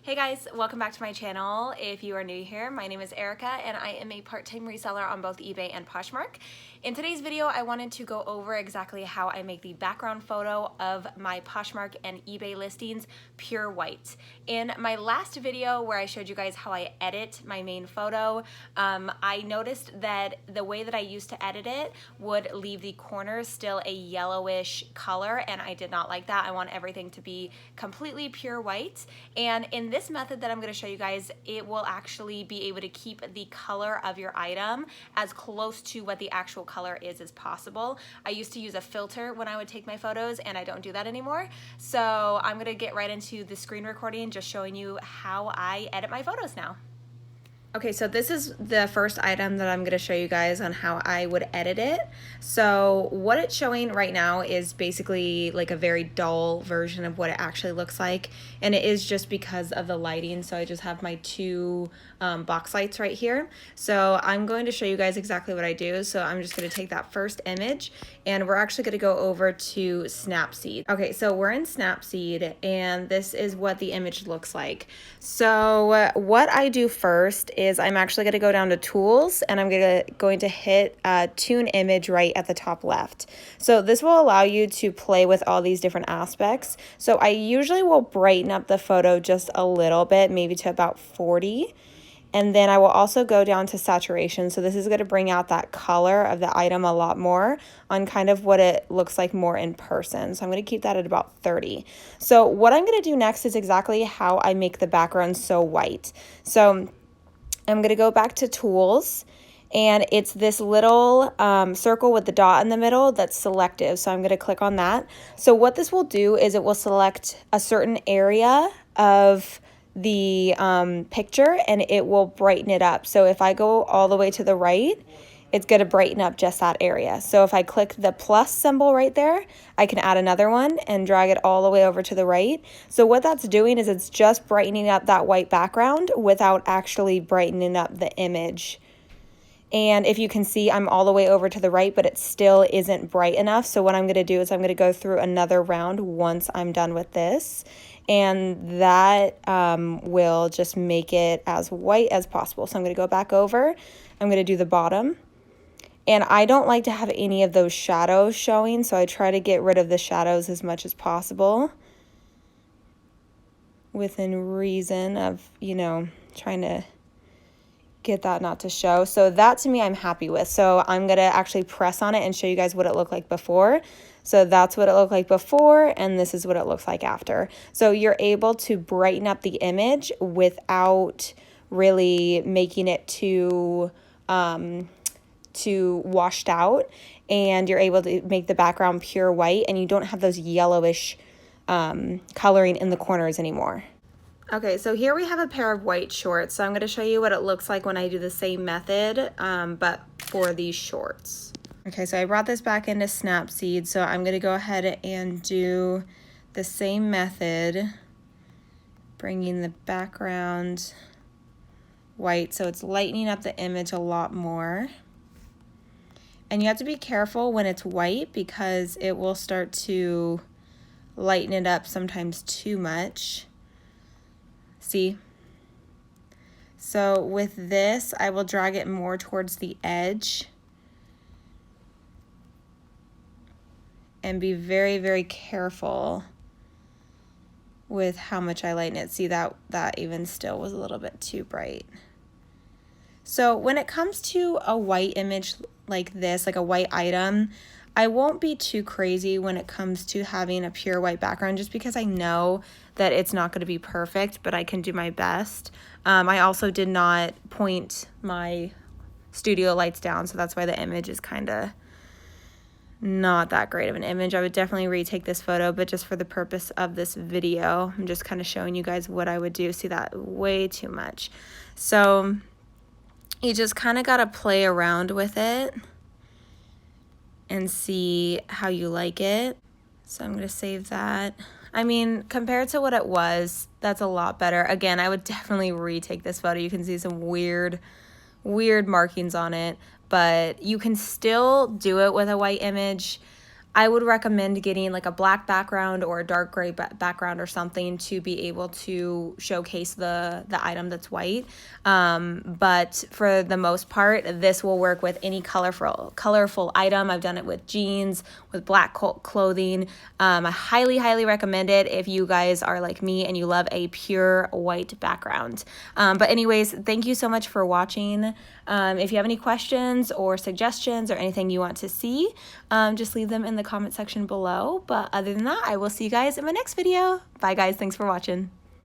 Hey guys, welcome back to my channel. If you are new here, my name is Erica and I am a part-time reseller on both eBay and Poshmark. In today's video, I wanted to go over exactly how I make the background photo of my Poshmark and eBay listings pure white. In my last video where I showed you guys how I edit my main photo, I noticed that the way that I used to edit it would leave the corners still a yellowish color, and I did not like that. I want everything to be completely pure white. And in this method that I'm going to show you guys, it will actually be able to keep the color of your item as close to what the actual color is as possible. I used to use a filter when I would take my photos, and I don't do that anymore. So I'm going to get right into the screen recording, just showing you how I edit my photos now. Okay, so this is the first item that I'm going to show you guys on how I would edit it. So what it's showing right now is basically like a very dull version of what it actually looks like, and it is just because of the lighting. So I just have my two box lights right here. So I'm going to show you guys exactly what I do. So I'm just going to take that first image, and we're actually going to go over to Snapseed. Okay, so we're in Snapseed, and this is what the image looks like. So what I do first is I'm actually going to go down to Tools, and I'm going to hit Tune Image right at the top left. So this will allow you to play with all these different aspects. So I usually will brighten up the photo just a little bit, maybe to about 40. And then I will also go down to saturation. So this is going to bring out that color of the item a lot more on kind of what it looks like more in person. So I'm going to keep that at about 30. So what I'm going to do next is exactly how I make the background so white. So I'm going to go back to Tools, and it's this little circle with the dot in the middle that's selective. So I'm going to click on that. So what this will do is it will select a certain area of the picture, and it will brighten it up. So if I go all the way to the right, it's going to brighten up just that area. So if I click the plus symbol right there, I can add another one and drag it all the way over to the right. So what that's doing is it's just brightening up that white background without actually brightening up the image. And if you can see, I'm all the way over to the right, but it still isn't bright enough. So what I'm going to do is I'm going to go through another round once I'm done with this. And that will just make it as white as possible. So I'm going to go back over. I'm going to do the bottom. And I don't like to have any of those shadows showing, so I try to get rid of the shadows as much as possible within reason of, you know, trying to get that not to show. So that to me I'm happy with. So I'm going to actually press on it and show you guys what it looked like before. So that's what it looked like before, and this is what it looks like after. So you're able to brighten up the image without really making it too washed out, and you're able to make the background pure white, and you don't have those yellowish coloring in the corners anymore. Okay, so here we have a pair of white shorts. So I'm going to show you what it looks like when I do the same method, but for these shorts. Okay, so I brought this back into Snapseed, so I'm going to go ahead and do the same method, bringing the background white, so it's lightening up the image a lot more. And you have to be careful when it's white because it will start to lighten it up sometimes too much. See? So with this, I will drag it more towards the edge and be very, very careful with how much I lighten it. See, that even still was a little bit too bright. So when it comes to a white image like this, like a white item, I won't be too crazy when it comes to having a pure white background, just because I know that it's not going to be perfect, but I can do my best. I also did not point my studio lights down, so that's why the image is kind of not that great of an image. I would definitely retake this photo, but just for the purpose of this video, I'm just kind of showing you guys what I would do. See, that way too much. So you just kind of got to play around with it and see how you like it. So I'm going to save that. I mean, compared to what it was, that's a lot better. Again, I would definitely retake this photo. You can see some weird markings on it, but you can still do it with a white image. I would recommend getting like a black background or a dark gray background or something to be able to showcase the item that's white. But for the most part, this will work with any colorful item. I've done it with jeans, with black clothing. I highly recommend it if you guys are like me and you love a pure white background. But anyways, thank you so much for watching. If you have any questions or suggestions or anything you want to see, just leave them in the comment section below. But other than that, I will see you guys in my next video. Bye guys, thanks for watching.